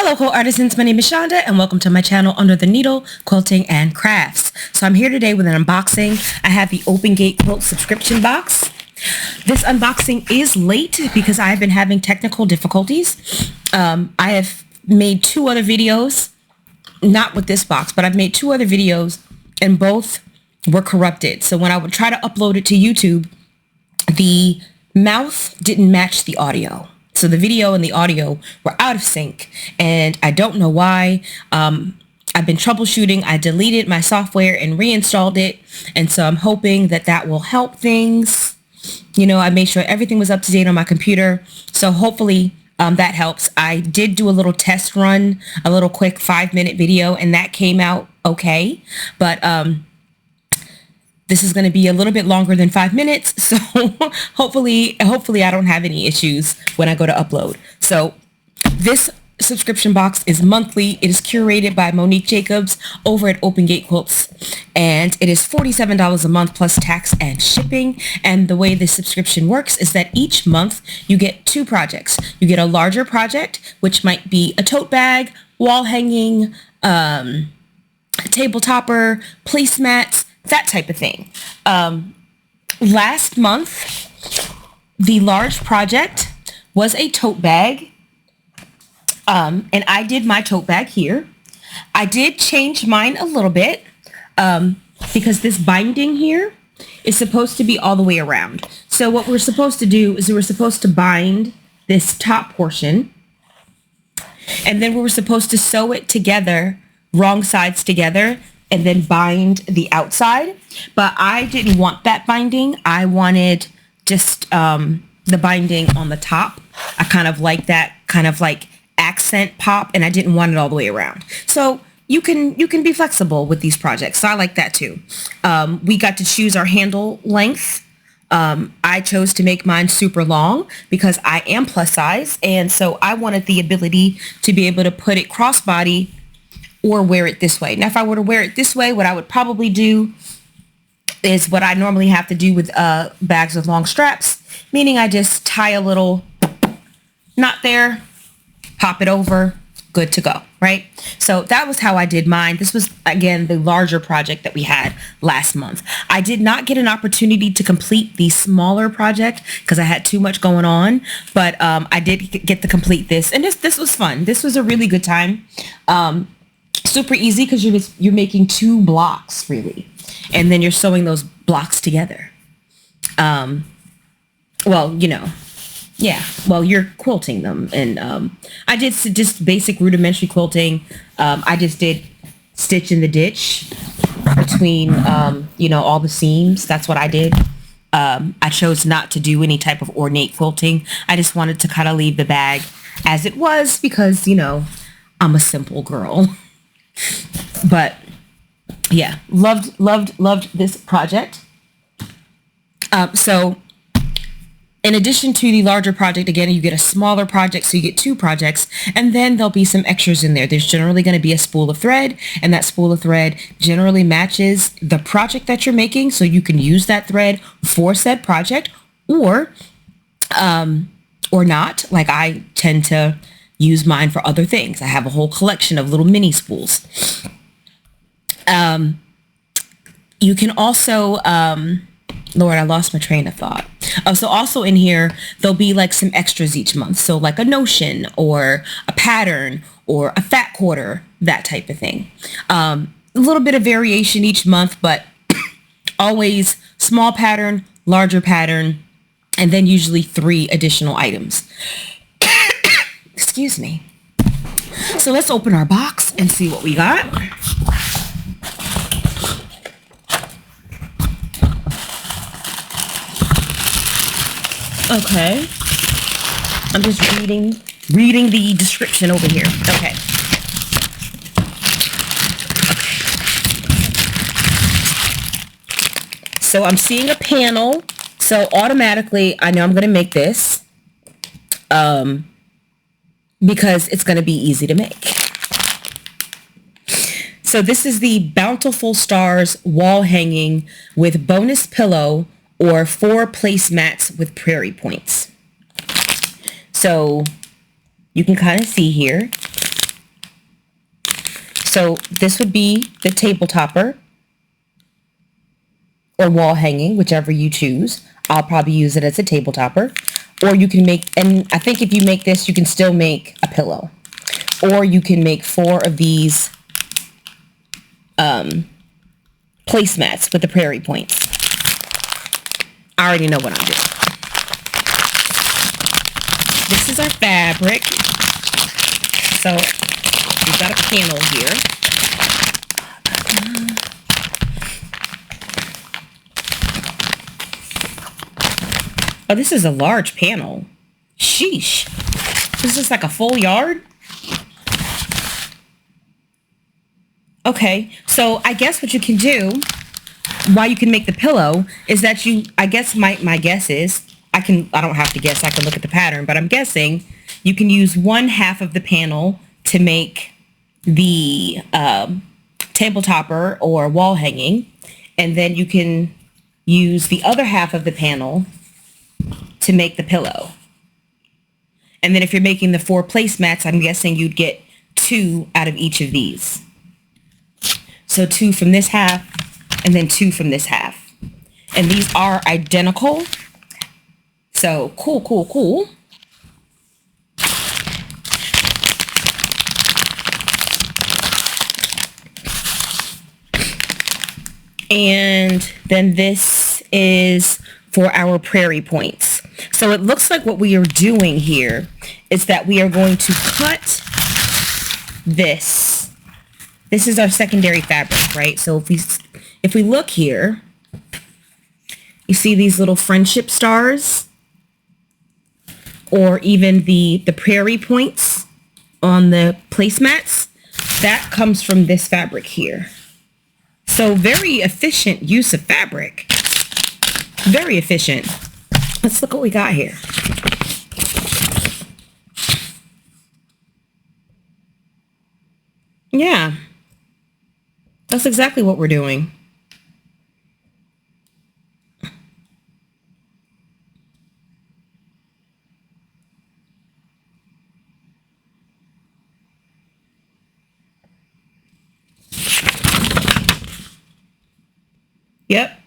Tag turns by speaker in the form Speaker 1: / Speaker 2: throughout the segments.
Speaker 1: Hello quilt artisans, my name is Shonda and welcome to my channel Under the Needle, Quilting and Crafts. So I'm here today with an unboxing. I have the Open Gate Quilt subscription box. This unboxing is late because I've been having technical difficulties. I have made two other videos, not with this box, but I've made two other videos and both were corrupted. So when I would try to upload it to YouTube, the mouth didn't match the audio. So the video and the audio were out of sync and I don't know why. I've been troubleshooting. I deleted my software and reinstalled it. And so I'm hoping that that will help things. You know, I made sure everything was up to date on my computer. So hopefully that helps. I did do a little test run, a little quick 5-minute video, and that came out okay. But this is going to be a little bit longer than 5 minutes, so hopefully I don't have any issues when I go to upload. So this subscription box is monthly. It is curated by Monique Jacobs over at Open Gate Quilts, and it is $47 a month plus tax and shipping. And the way this subscription works is that each month you get two projects. You get a larger project, which might be a tote bag, wall hanging, table topper, placemats, that type of thing. Last month, the large project was a tote bag. And I did my tote bag here. I did change mine a little bit because this binding here is supposed to be all the way around. So what we're supposed to do is we're supposed to bind this top portion, and then we were supposed to sew it together, wrong sides together, and then bind the outside. But I didn't want that binding. I wanted just the binding on the top. I kind of like that kind of like accent pop, and I didn't want it all the way around. So you can be flexible with these projects. So I like that too. We got to choose our handle length. I chose to make mine super long because I am plus size, and so I wanted the ability to be able to put it crossbody or wear it this way. Now, if I were to wear it this way, what I would probably do is what I normally have to do with bags with long straps, meaning I just tie a little knot there, pop it over, good to go, right? So that was how I did mine. This was, again, the larger project that we had last month. I did not get an opportunity to complete the smaller project because I had too much going on, but I did get to complete this, and this was fun. This was a really good time. Super easy because you're making two blocks really, and then you're sewing those blocks together. Well, you know, yeah, well, you're quilting them, and I did just basic rudimentary quilting. I just did stitch in the ditch between you know, all the seams. That's what I did. I chose not to do any type of ornate quilting. I just wanted to kind of leave the bag as it was because, you know, I'm a simple girl. But yeah, loved this project. So in addition to the larger project, again, you get a smaller project, so you get two projects, and then there'll be some extras in there. There's generally going to be a spool of thread, and that spool of thread generally matches the project that you're making, so you can use that thread for said project, or not. Like, I tend to use mine for other things. I have a whole collection of little mini spools. You can also, Lord, I lost my train of thought. Oh, so also in here, there'll be like some extras each month. So like a notion or a pattern or a fat quarter, that type of thing. A little bit of variation each month, but always small pattern, larger pattern, and then usually 3 additional items. Excuse me. So let's open our box and see what we got. Okay. I'm just reading the description over here. Okay. So I'm seeing a panel. So automatically, I know I'm going to make this. Because it's going to be easy to make. So this is the Bountiful Stars wall hanging with bonus pillow or 4 placemats with prairie points. So you can kind of see here So this would be the table topper or wall hanging, whichever you choose. I'll probably use it as a table topper. Or you can make, and I think if you make this, you can still make a pillow. Or you can make 4 of these placemats with the prairie points. I already know what I'm doing. This is our fabric. So we've got a panel here. Oh, this is a large panel. Sheesh. This is like a full yard. Okay, so I guess what you can do, why you can make the pillow, is that I guess my guess is, I don't have to guess, I can look at the pattern, but I'm guessing you can use 1/2 of the panel to make the table topper or wall hanging, and then you can use the other half of the panel to make the pillow. And then if you're making the 4 placemats, I'm guessing you'd get 2 out of each of these. So 2 from this half and then 2 from this half. And these are identical. So cool, cool, cool. And then this is for our prairie points. So it looks like what we are doing here is that we are going to cut this. This is our secondary fabric, right? So if we look here, you see these little friendship stars, or even the prairie points on the placemats. That comes from this fabric here. So very efficient use of fabric. Very efficient. Let's look what we got here. Yeah. That's exactly what we're doing. Yep.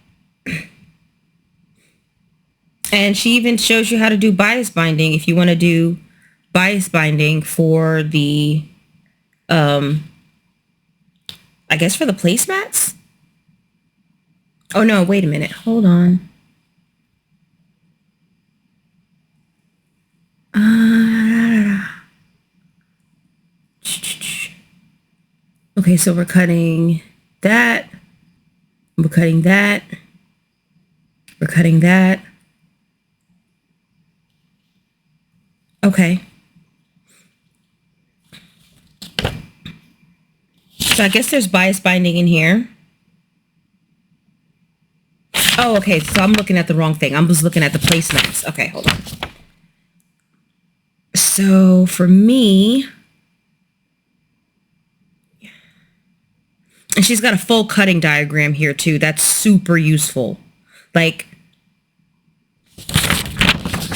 Speaker 1: And she even shows you how to do bias binding if you want to do bias binding for the, I guess for the placemats? Oh no, wait a minute. Hold on. Okay, so we're cutting that. We're cutting that. We're cutting that. Okay. So I guess there's bias binding in here. Oh, okay. So I'm looking at the wrong thing. I'm just looking at the placemats. Okay, hold on. So for me, and she's got a full cutting diagram here too. That's super useful. Like,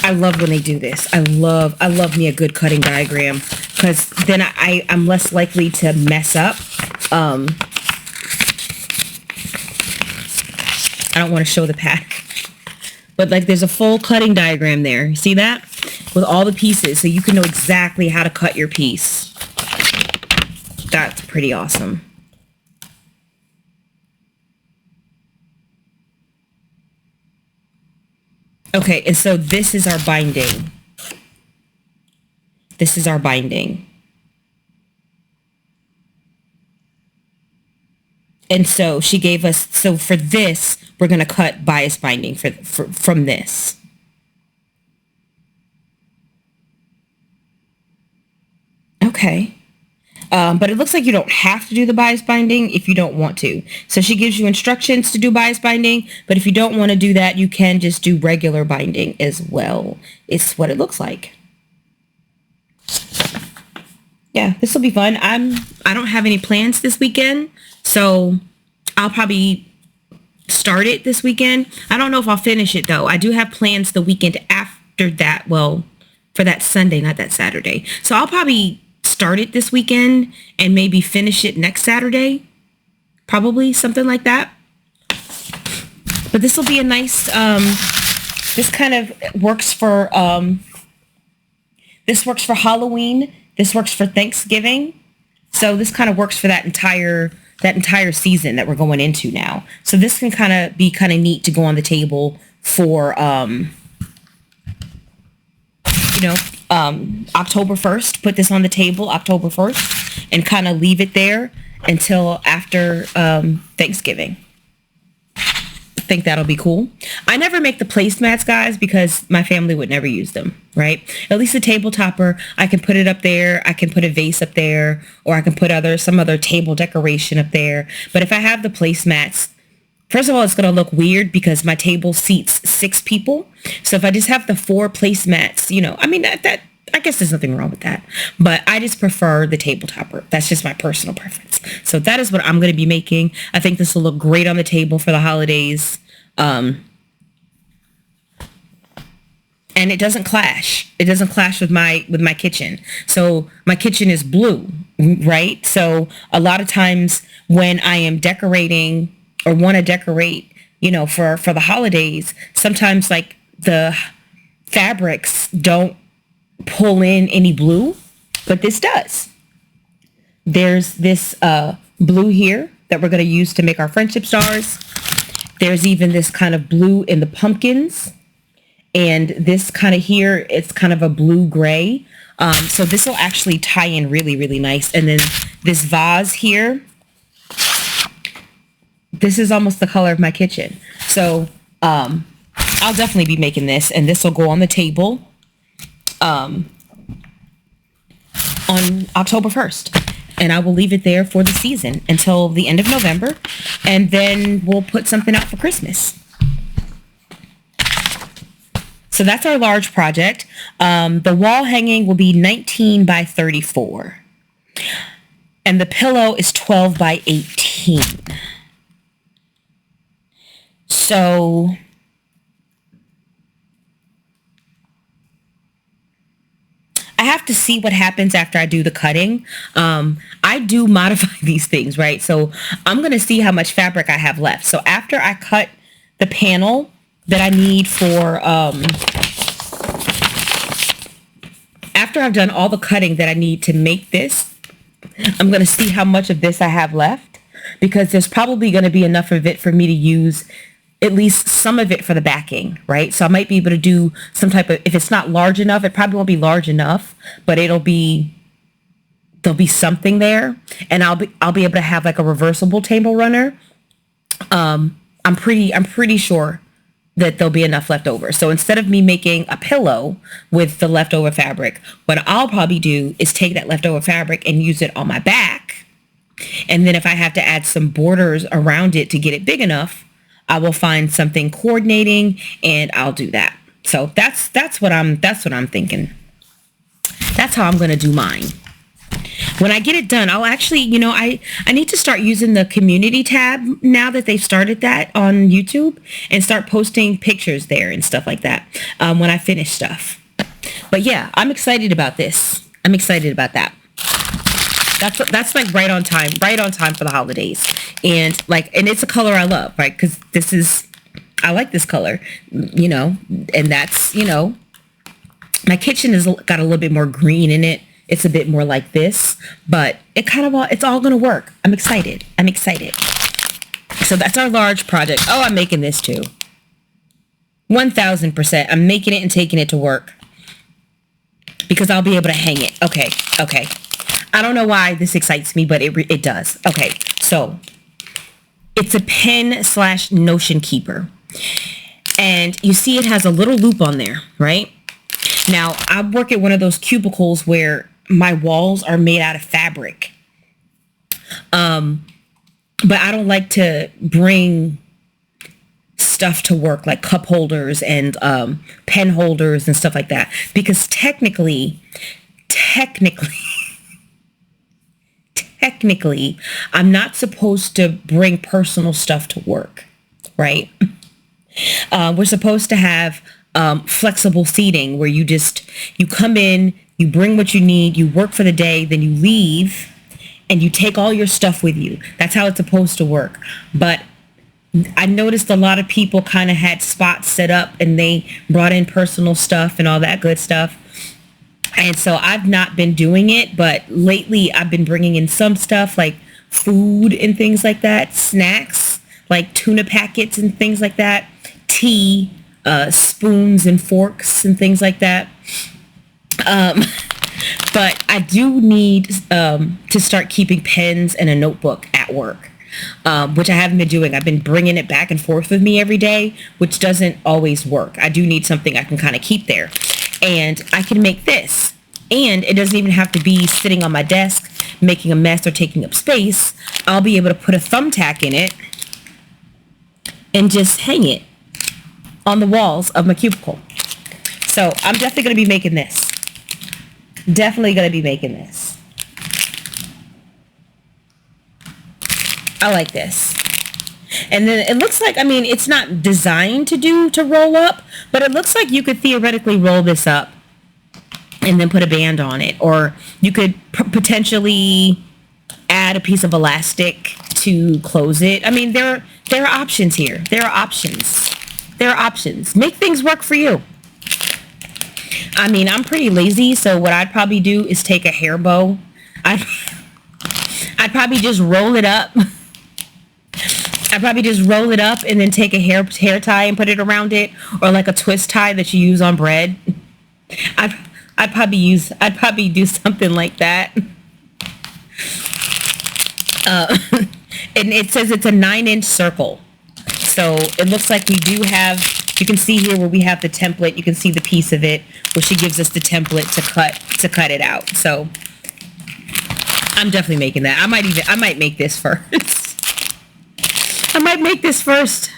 Speaker 1: I love when they do this. I love me a good cutting diagram, because then I'm less likely to mess up. I don't want to show the pack, but like there's a full cutting diagram there. See that? With all the pieces, so you can know exactly how to cut your piece. That's pretty awesome. Okay, and so this is our binding. This is our binding. And so she gave us, so for this, we're going to cut bias binding from this. Okay. But it looks like you don't have to do the bias binding if you don't want to. So she gives you instructions to do bias binding, but if you don't want to do that, you can just do regular binding as well. It's what it looks like. Yeah, this will be fun. I don't have any plans this weekend, so I'll probably start it this weekend. I don't know if I'll finish it though. I do have plans the weekend after that. Well, for that Sunday, not that Saturday. So I'll probably start start it this weekend and maybe finish it next Saturday. Probably something like that. But this will be a nice, this kind of works for, this works for Halloween. This works for Thanksgiving. So this kind of works for that entire season that we're going into now. So this can kind of be kind of neat to go on the table for, October 1st. Put this on the table October 1st and kind of leave it there until after Thanksgiving. I think that'll be cool. I never make the placemats, guys, because my family would never use them, right? At least the table topper, I can put it up there. I can put a vase up there, or I can put some other table decoration up there. But if I have the placemats, first of all, it's going to look weird because my table seats 6 people. So if I just have the 4 placemats, that I guess there's nothing wrong with that. But I just prefer the table topper. That's just my personal preference. So that is what I'm going to be making. I think this will look great on the table for the holidays. And it doesn't clash. It doesn't clash with my kitchen. So my kitchen is blue, right? So a lot of times when I am decorating or want to decorate, for the holidays, sometimes like the fabrics don't pull in any blue, but this does. There's this blue here that we're going to use to make our friendship stars. There's even this kind of blue in the pumpkins, and this kind of here, it's kind of a blue gray. So this will actually tie in really, really nice. And then this vase here, this is almost the color of my kitchen. So I'll definitely be making this, and this will go on the table on October 1st. And I will leave it there for the season until the end of November. And then we'll put something out for Christmas. So that's our large project. The wall hanging will be 19 by 34. And the pillow is 12 by 18. So I have to see what happens after I do the cutting. I do modify these things, right? So I'm going to see how much fabric I have left. So after I cut the panel that I need for, after I've done all the cutting that I need to make this, I'm going to see how much of this I have left, because there's probably going to be enough of it for me to use at least some of it for the backing, right? So I might be able to do some type of, if it's not large enough, it probably won't be large enough, but there'll be something there, and I'll be able to have like a reversible table runner. I'm pretty sure that there'll be enough left over. So instead of me making a pillow with the leftover fabric, what I'll probably do is take that leftover fabric and use it on my back. And then if I have to add some borders around it to get it big enough, I will find something coordinating and I'll do that. So that's what I'm thinking. That's how I'm going to do mine. When I get it done, I'll actually, I need to start using the community tab now that they've started that on YouTube, and start posting pictures there and stuff like that when I finish stuff. But yeah, I'm excited about this. I'm excited about that. That's like right on time for the holidays. And it's a color I love, right? Because I like this color, and that's, my kitchen has got a little bit more green in it. It's a bit more like this, but it's all going to work. I'm excited. So that's our large project. Oh, I'm making this too. 1000%. I'm making it and taking it to work because I'll be able to hang it. Okay. I don't know why this excites me, but it does. Okay. So it's a pen/notion keeper, and you see it has a little loop on there, right? Now I work at one of those cubicles where my walls are made out of fabric. But I don't like to bring stuff to work like cup holders and pen holders and stuff like that, because technically, I'm not supposed to bring personal stuff to work, right? We're supposed to have flexible seating where you come in, You bring what you need, you work for the day, then you leave and you take all your stuff with you. That's how it's supposed to work. But I noticed a lot of people kind of had spots set up and they brought in personal stuff and all that good stuff. And so I've not been doing it, but lately I've been bringing in some stuff like food and things like that, snacks, like tuna packets and things like that, tea, spoons and forks and things like that. But I do need to start keeping pens and a notebook at work, which I haven't been doing. I've been bringing it back and forth with me every day, which doesn't always work. I do need something I can kind of keep there. And I can make this. And it doesn't even have to be sitting on my desk, making a mess or taking up space. I'll be able to put a thumbtack in it and just hang it on the walls of my cubicle. So I'm definitely going to be making this. Definitely going to be making this. I like this. And then it looks like, I mean, it's not designed to roll up, but it looks like you could theoretically roll this up and then put a band on it. Or you could potentially add a piece of elastic to close it. I mean, there are options here. There are options. There are options. Make things work for you. I mean, I'm pretty lazy, so what I'd probably do is take a hair bow. I'd probably just roll it up. I'd probably just roll it up and then take a hair tie and put it around it, or like a twist tie that you use on bread. I'd probably do something like that. And it says it's a 9-inch circle. So it looks like we do have, you can see here where we have the template. You can see the piece of it where she gives us the template to cut it out. So I'm definitely making that. I might make this first. I might make this first.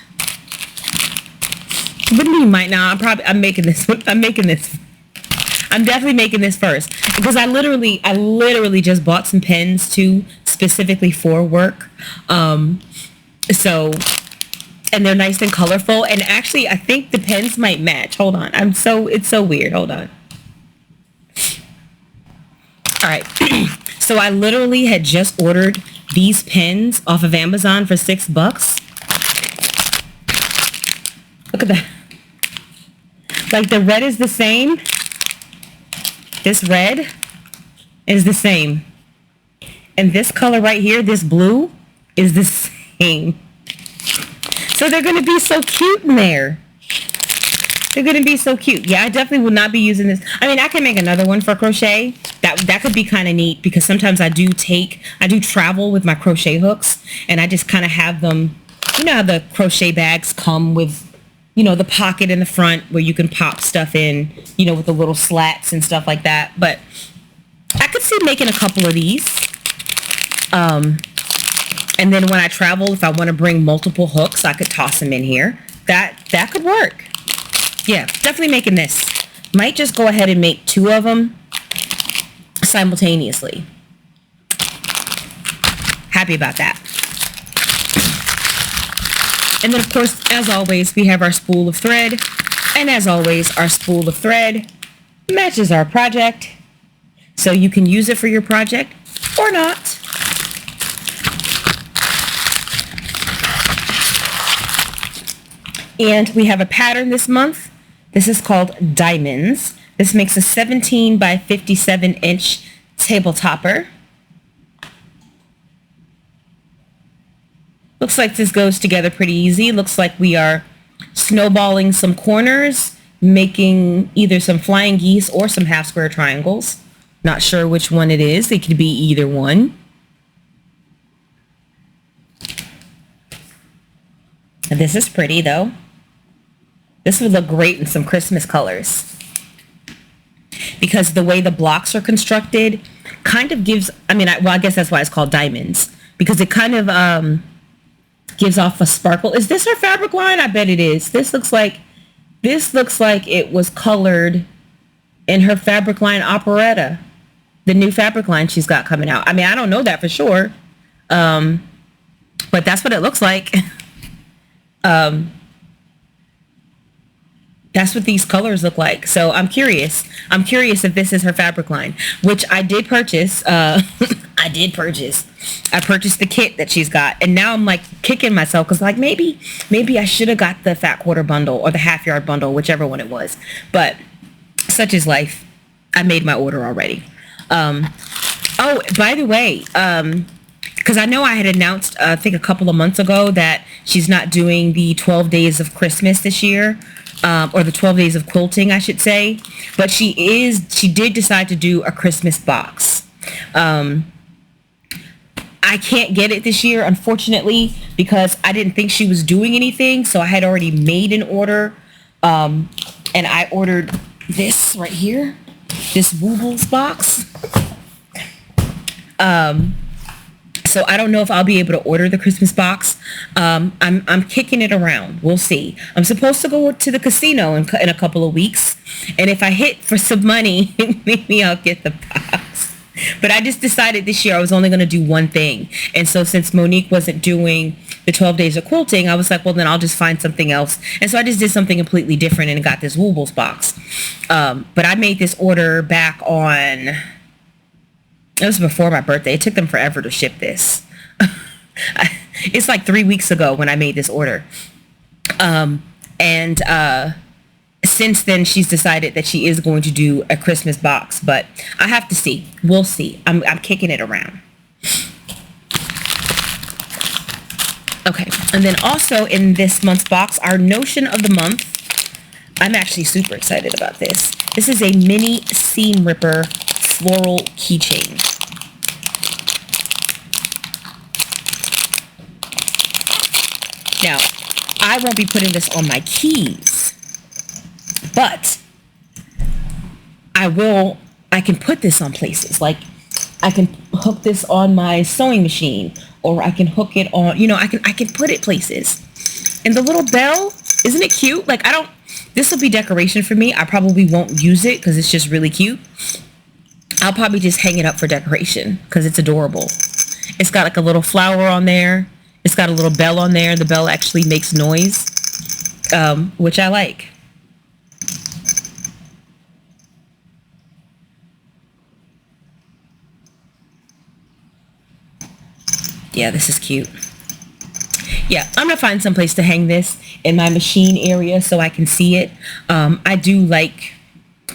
Speaker 1: What do you mean might now? I'm making this. I'm definitely making this first because I literally just bought some pens too, specifically for work. So, and they're nice and colorful. And actually, I think the pens might match. Hold on. It's so weird. Hold on. All right. So I literally had just ordered these pens off of Amazon for $6. Look at that. Like the red is the same. This red is the same. And this color right here, this blue, is the same. So they're going to be so cute in there. They're going to be so cute. Yeah, I definitely will not be using this. I mean, I can make another one for crochet. That could be kind of neat because sometimes I do travel with my crochet hooks and I just kind of have them, you know how the crochet bags come with, you know, the pocket in the front where you can pop stuff in, you know, with the little slats and stuff like that. But I could see making a couple of these. And then when I travel, if I want to bring multiple hooks, I could toss them in here. That could work. Yeah, definitely making this. Might just go ahead and make 2 of them simultaneously. Happy about that. And then, of course, as always, we have our spool of thread. And as always, our spool of thread matches our project. So you can use it for your project or not. And we have a pattern this month. This is called Diamonds. This makes a 17 by 57 inch table topper. Looks like this goes together pretty easy. Looks like we are snowballing some corners, making either some flying geese or some half square triangles. Not sure which one it is. It could be either one. And this is pretty though. This would look great in some Christmas colors. Because the way the blocks are constructed kind of gives, I guess that's why it's called diamonds. Because it kind of gives off a sparkle. Is this her fabric line? I bet it is. This looks like it was colored in her fabric line operetta. The new fabric line she's got coming out. I mean, I don't know that for sure. But that's what it looks like. That's what these colors look like. So I'm curious. I'm curious if this is her fabric line, which I did purchase. I did purchase. I purchased the kit that she's got, and now I'm like kicking myself because like maybe I should have got the fat quarter bundle or the half yard bundle, whichever one it was. But such is life. I made my order already. Oh, by the way, because I know I had announced, I think a couple of months ago that she's not doing the 12 days of Christmas this year, or the 12 days of quilting, I should say. But she did decide to do a Christmas box. I can't get it this year, unfortunately, because I didn't think she was doing anything. So I had already made an order, and I ordered this right here, this Woobles box. So I don't know if I'll be able to order the Christmas box. I'm kicking it around. We'll see. I'm supposed to go to the casino in a couple of weeks. And if I hit for some money, maybe I'll get the box. But I just decided this year I was only going to do one thing. And so since Monique wasn't doing the 12 days of quilting, I was like, well, then I'll just find something else. And so I just did something completely different and got this Woobles box. But I made this order back on... It was before my birthday. It took them forever to ship this. It's like 3 weeks ago when I made this order. And since then, she's decided that she is going to do a Christmas box. But I have to see. We'll see. I'm kicking it around. Okay. And then also in this month's box, our notion of the month. I'm actually super excited about this. This is a mini seam ripper floral keychain. Now, I won't be putting this on my keys, but I can put this on places. Like I can hook this on my sewing machine, or I can hook it on, I can put it places. And the little bell, isn't it cute? Like this will be decoration for me. I probably won't use it because it's just really cute. I'll probably just hang it up for decoration because it's adorable. It's got like a little flower on there. It's got a little bell on there. The bell actually makes noise, which I like. Yeah, this is cute. Yeah, I'm going to find some place to hang this in my machine area so I can see it. I do like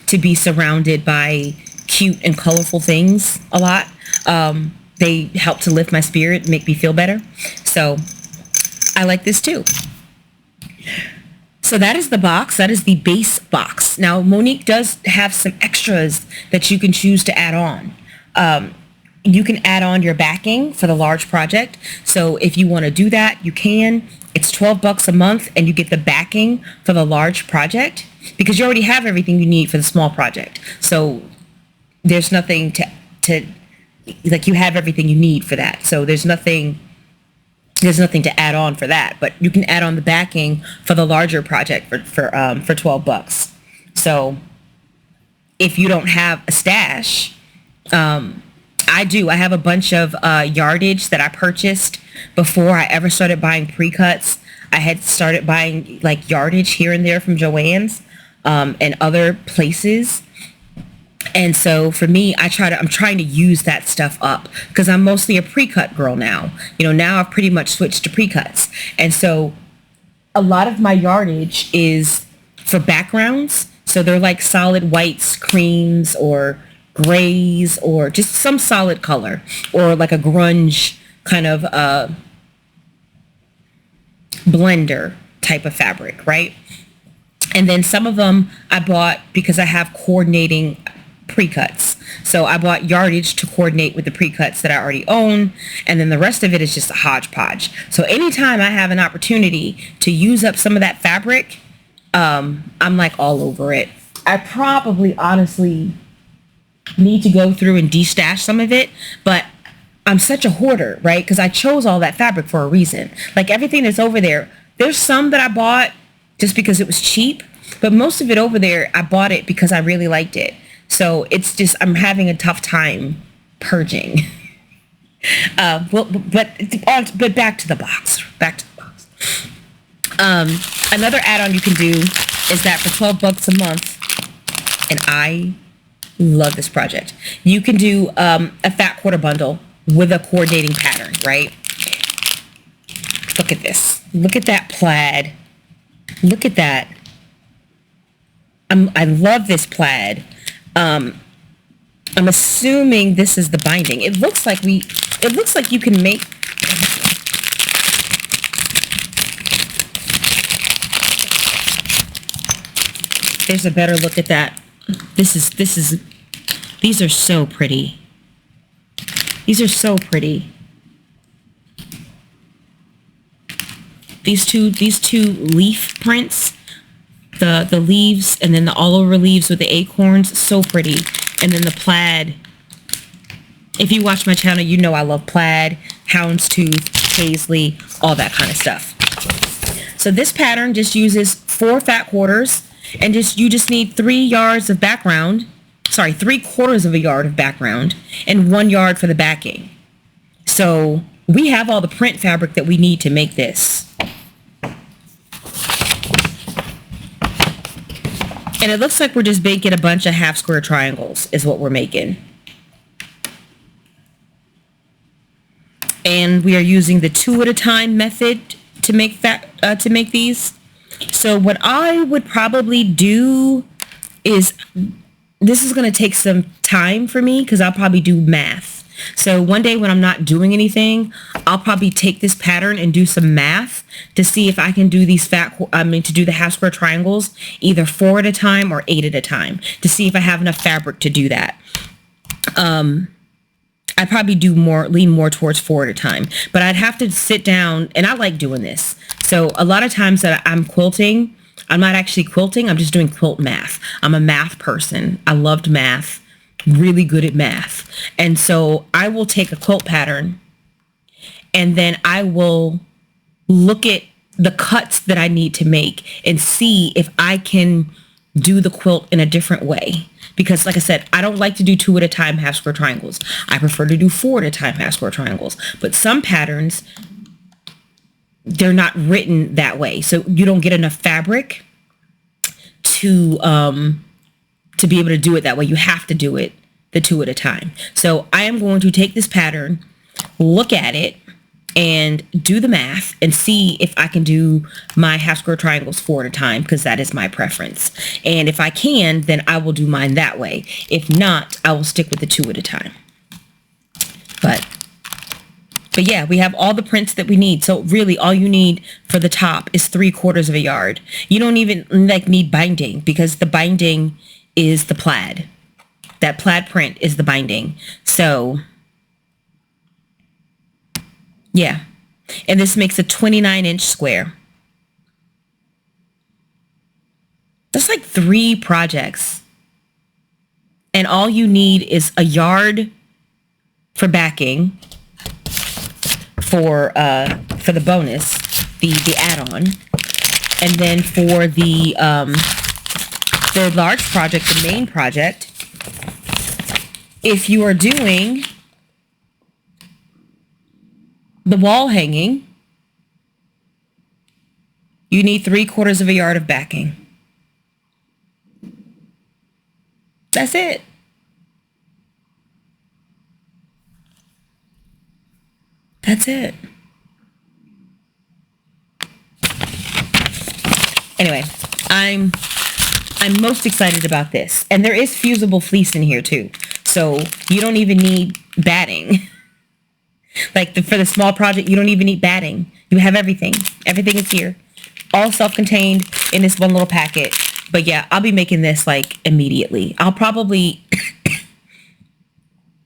Speaker 1: to be surrounded by cute and colorful things a lot. They help to lift my spirit, make me feel better. So I like this too. So that is the box. That is the base box. Now, Monique does have some extras that you can choose to add on. You can add on your backing for the large project. So if you want to do that, you can. It's $12 a month and you get the backing for the large project because you already have everything you need for the small project. So there's nothing to like, you have everything you need for that. So there's nothing to add on for that, but you can add on the backing for the larger project for $12. So if you don't have a stash, I do. I have a bunch of yardage that I purchased before I ever started buying pre-cuts. I had started buying like yardage here and there from Joann's and other places. And so for me, I'm trying to use that stuff up because I'm mostly a pre-cut girl now. Now I've pretty much switched to pre-cuts. And so a lot of my yardage is for backgrounds. So they're like solid whites, creams, or grays, or just some solid color, or like a grunge kind of blender type of fabric, right? And then some of them I bought because I have coordinating pre-cuts. So I bought yardage to coordinate with the pre-cuts that I already own, and then the rest of it is just a hodgepodge. So anytime I have an opportunity to use up some of that fabric, I'm like all over it. I probably honestly need to go through and de-stash some of it, but I'm such a hoarder, right? Because I chose all that fabric for a reason. Like everything that's over there, there's some that I bought just because it was cheap, but most of it over there, I bought it because I really liked it. So it's just, I'm having a tough time purging. But back to the box. Another add-on you can do is that for 12 bucks a month, and I love this project. You can do a fat quarter bundle with a coordinating pattern, right? Look at this. Look at that plaid. Look at that. I love this plaid. I'm assuming this is the binding. It looks like you can make. There's a better look at that. These are so pretty. These are so pretty. These two leaf prints, the leaves, and then the all over leaves with the acorns, so pretty. And then the plaid. If you watch my channel, you know I love plaid, houndstooth, paisley, all that kind of stuff. So this pattern just uses 4 fat quarters, and you just need 3 yards of background. Sorry, 3/4 of a yard of background, and 1 yard for the backing. So we have all the print fabric that we need to make this. And it looks like we're just making a bunch of half square triangles is what we're making. And we are using the 2 at a time method to make these. So what I would probably do is, this is going to take some time for me because I'll probably do math. So one day when I'm not doing anything, I'll probably take this pattern and do some math to see if I can do these to do the half square triangles either 4 at a time or 8 at a time to see if I have enough fabric to do that. I'd probably lean more towards 4 at a time, but I'd have to sit down, and I like doing this. So a lot of times that I'm quilting, I'm not actually quilting, I'm just doing quilt math. I'm a math person. I loved math. Really good at math. And so I will take a quilt pattern and then I will look at the cuts that I need to make and see if I can do the quilt in a different way. Because like I said, I don't like to do 2 at a time half square triangles. I prefer to do 4 at a time half square triangles. But some patterns, they're not written that way. So you don't get enough fabric to be able to do it that way. You have to do it the 2 at a time. So I am going to take this pattern, look at it, and do the math and see if I can do my half square triangles 4 at a time, because that is my preference. And if I can, then I will do mine that way. If not, I will stick with the 2 at a time. But yeah, we have all the prints that we need. So really all you need for the top is 3/4 of a yard. You don't even need binding, because the binding is the plaid. That plaid print is the binding. So yeah. And this makes a 29-inch square. That's like 3 projects. And all you need is a yard for backing for the bonus, the add-on. And then for the large project, the main project, if you are doing the wall hanging, you need 3/4 of a yard of backing. That's it. That's it. Anyway, I'm most excited about this. And there is fusible fleece in here too. So you don't even need batting. Like for the small project, you don't even need batting. You have everything. Everything is here. All self-contained in this one little packet. But yeah, I'll be making this like immediately. I'll probably,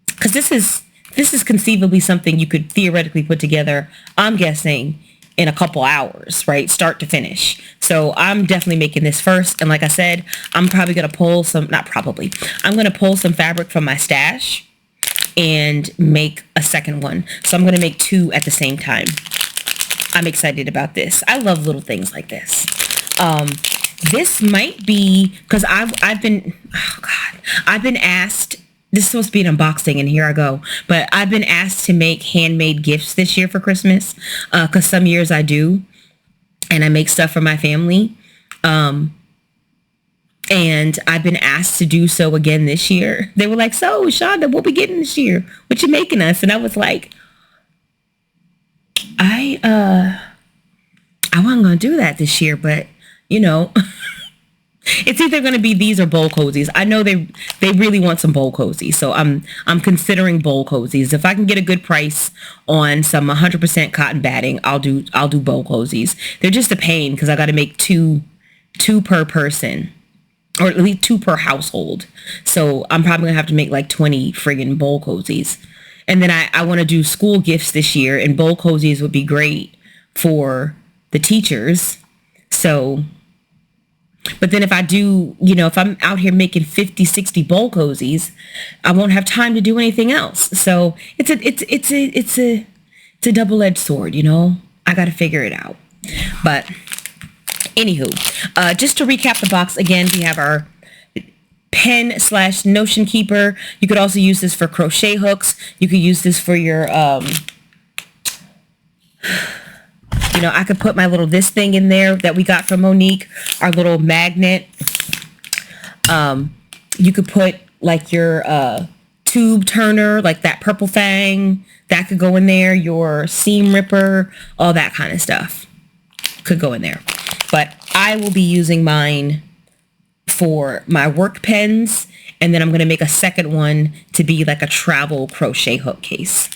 Speaker 1: because this is conceivably something you could theoretically put together, I'm guessing, in a couple hours, right? Start to finish. So I'm definitely making this first. And like I said, I'm probably going to pull some, not probably, I'm going to pull some fabric from my stash and make a second one. So I'm going to make 2 at the same time. I'm excited about this. I love little things like this. This might be, because I've been asked, this is supposed to be an unboxing, and here I go. But I've been asked to make handmade gifts this year for Christmas, because some years I do, and I make stuff for my family. And I've been asked to do so again this year. They were like, so Shonda, what we getting this year? What you making us? And I was like, I wasn't going to do that this year, but you know, it's either going to be these or bowl cozies. I know they really want some bowl cozies. So I'm considering bowl cozies. If I can get a good price on some 100% cotton batting, I'll do bowl cozies. They're just a pain because I got to make two per person, or at least 2 per household. So I'm probably gonna have to make like 20 friggin' bowl cozies. And then I want to do school gifts this year, and bowl cozies would be great for the teachers. So, but then if I do, you know, if I'm out here making 50, 60 bowl cozies, I won't have time to do anything else. So it's a double-edged sword, you know. I got to figure it out. But anywho, just to recap the box again, we have our pen / notion keeper. You could also use this for crochet hooks. You could use this for your, you know, I could put my little this thing in there that we got from Monique, our little magnet. You could put like your tube turner, like that purple thing, that could go in there. Your seam ripper, all that kind of stuff could go in there. But I will be using mine for my work pens, and then I'm going to make a second one to be like a travel crochet hook case.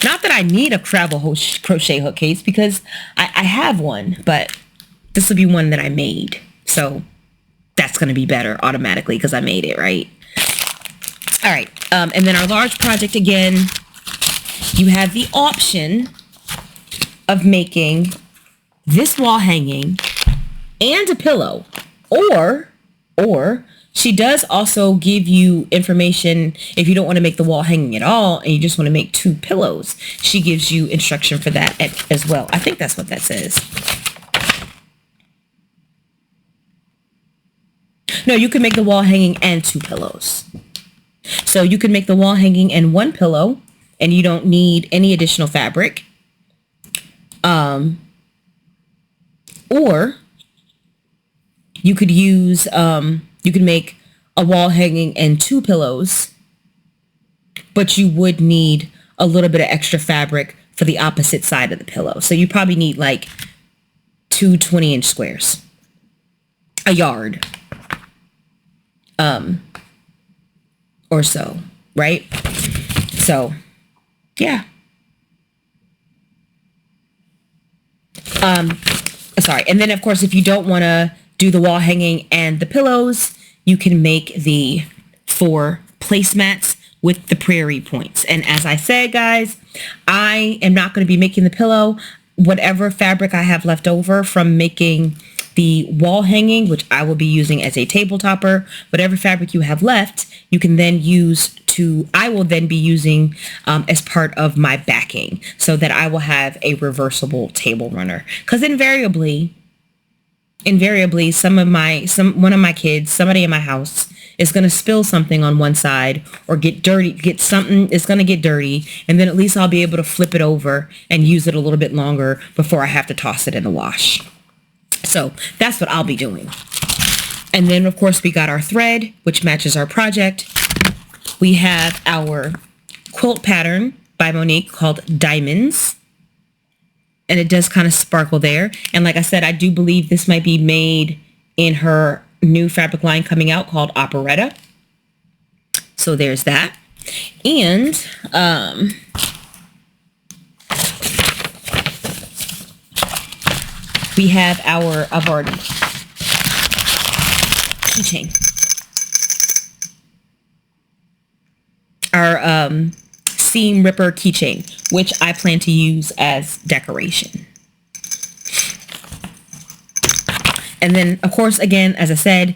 Speaker 1: Not that I need a travel crochet hook case because I have one, but this will be one that I made. So that's going to be better automatically because I made it, right? All right. And then our large project again, you have the option of making this wall hanging and a pillow, or she does also give you information if you don't want to make the wall hanging at all and you just want to make 2 pillows. She gives you instruction for that as well. I think that's what that says. No, you can make the wall hanging and 2 pillows. So you can make the wall hanging and 1 pillow, and you don't need any additional fabric. Or you could use, you could make a wall hanging and 2 pillows, but you would need a little bit of extra fabric for the opposite side of the pillow. So you probably need like 2 20-inch squares, a yard, or so, right? So, yeah. Sorry. And then of course, if you don't want to do the wall hanging and the pillows, you can make the 4 placemats with the prairie points. And as I said, guys, I am not going to be making the pillow. Whatever fabric I have left over from making the wall hanging, which I will be using as a table topper, whatever fabric you have left, you can then use I will then be using as part of my backing, so that I will have a reversible table runner. Because invariably, one of my kids, somebody in my house is going to spill something on one side or get something, it's going to get dirty. And then at least I'll be able to flip it over and use it a little bit longer before I have to toss it in the wash. So that's what I'll be doing. And then of course we got our thread, which matches our project. We have our quilt pattern by Monique called Diamonds. And it does kind of sparkle there. And like I said, I do believe this might be made in her new fabric line coming out called Operetta. So there's that. And we have our keychain. Our seam ripper keychain, which I plan to use as decoration. And then, of course, again, as I said,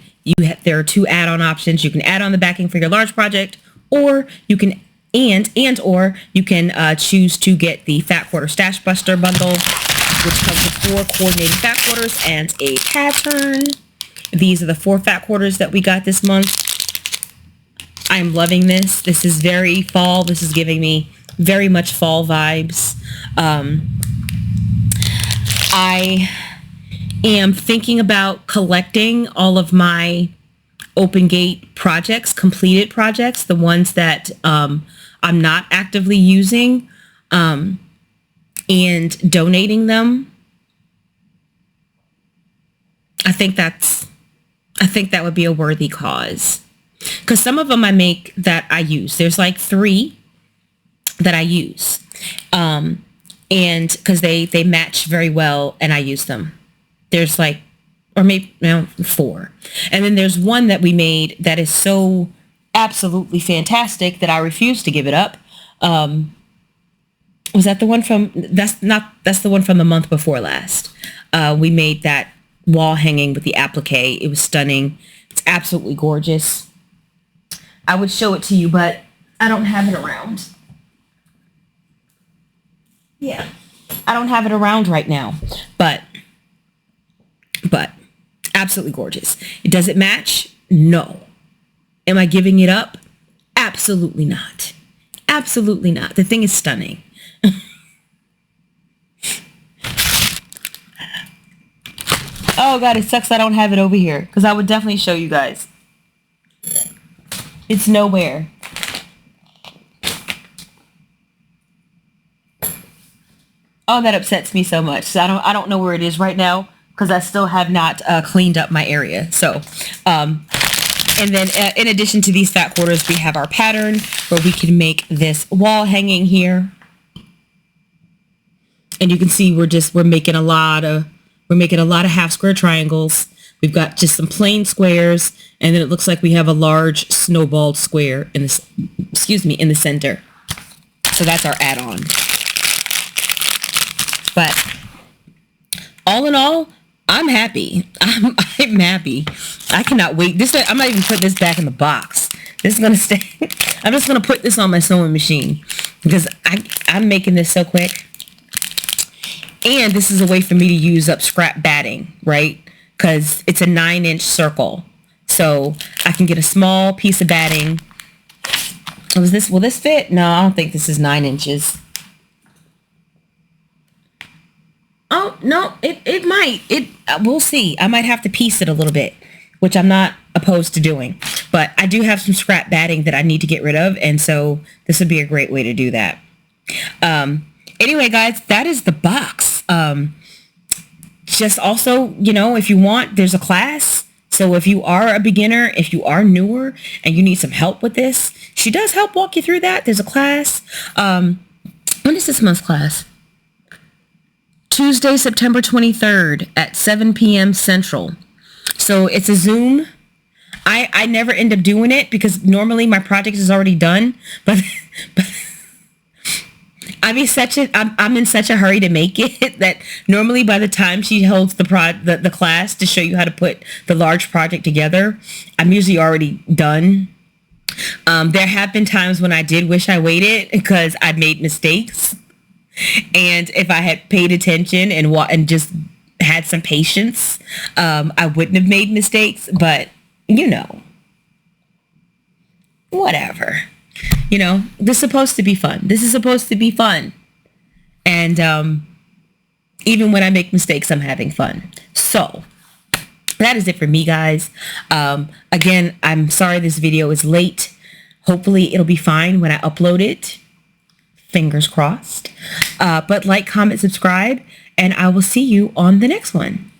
Speaker 1: there are 2 add-on options. You can add on the backing for your large project, or you can or you can choose to get the Fat Quarter Stash Buster bundle, which comes with 4 coordinated fat quarters and a pattern. These are the 4 fat quarters that we got this month. I am loving this. This is very fall. This is giving me very much fall vibes. am thinking about collecting all of my Open Gate projects, completed projects, the ones that I'm not actively using, and donating them. I think that would be a worthy cause, because some of them I make that I use. There's like 3 that I use, and because they match very well and I use them. There's like, or maybe 4, and then there's one that we made that is so absolutely fantastic that I refuse to give it up. Was that the one from? That's the one from the month before last. We made that wall hanging with the applique. It was stunning. It's absolutely gorgeous. I would show it to you, but I don't have it around. Yeah, I don't have it around right now, but absolutely gorgeous. Does it match? No. Am I giving it up? Absolutely not. Absolutely not. The thing is stunning. Oh God, it sucks I don't have it over here, because I would definitely show you guys. It's nowhere. Oh, that upsets me so much. So I don't know where it is right now, because I still have not cleaned up my area. So, and then in addition to these fat quarters, we have our pattern where we can make this wall hanging here. And you can see we're making a lot of half square triangles. We've got just some plain squares, and then it looks like we have a large snowballed square in this, in the center. So that's our add-on. But all in all, I'm happy. I'm happy. I cannot wait. I'm not even putting this back in the box. This is gonna stay. I'm just gonna put this on my sewing machine, because I'm making this so quick. And this is a way for me to use up scrap batting, right? Because it's a 9-inch circle. So I can get a small piece of batting. Will this fit? No, I don't think this is 9 inches. Oh, no, it might. We'll see. I might have to piece it a little bit, which I'm not opposed to doing. But I do have some scrap batting that I need to get rid of, and so this would be a great way to do that. Anyway, guys, that is the box. Just also, if you want, there's a class. So if you are a beginner, if you are newer and you need some help with this, she does help walk you through that. There's a class. When is this month's class? Tuesday, September 23rd at 7 p.m. Central. So it's a Zoom. I never end up doing it because normally my project is already done, but I'm in such a hurry to make it that normally by the time she holds the class to show you how to put the large project together, I'm usually already done. There have been times when I did wish I waited because I made mistakes, and if I had paid attention and just had some patience, I wouldn't have made mistakes. But whatever. This is supposed to be fun. This is supposed to be fun. And even when I make mistakes, I'm having fun. So that is it for me, guys. Again, I'm sorry this video is late. Hopefully it'll be fine when I upload it. Fingers crossed. But like, comment, subscribe, and I will see you on the next one.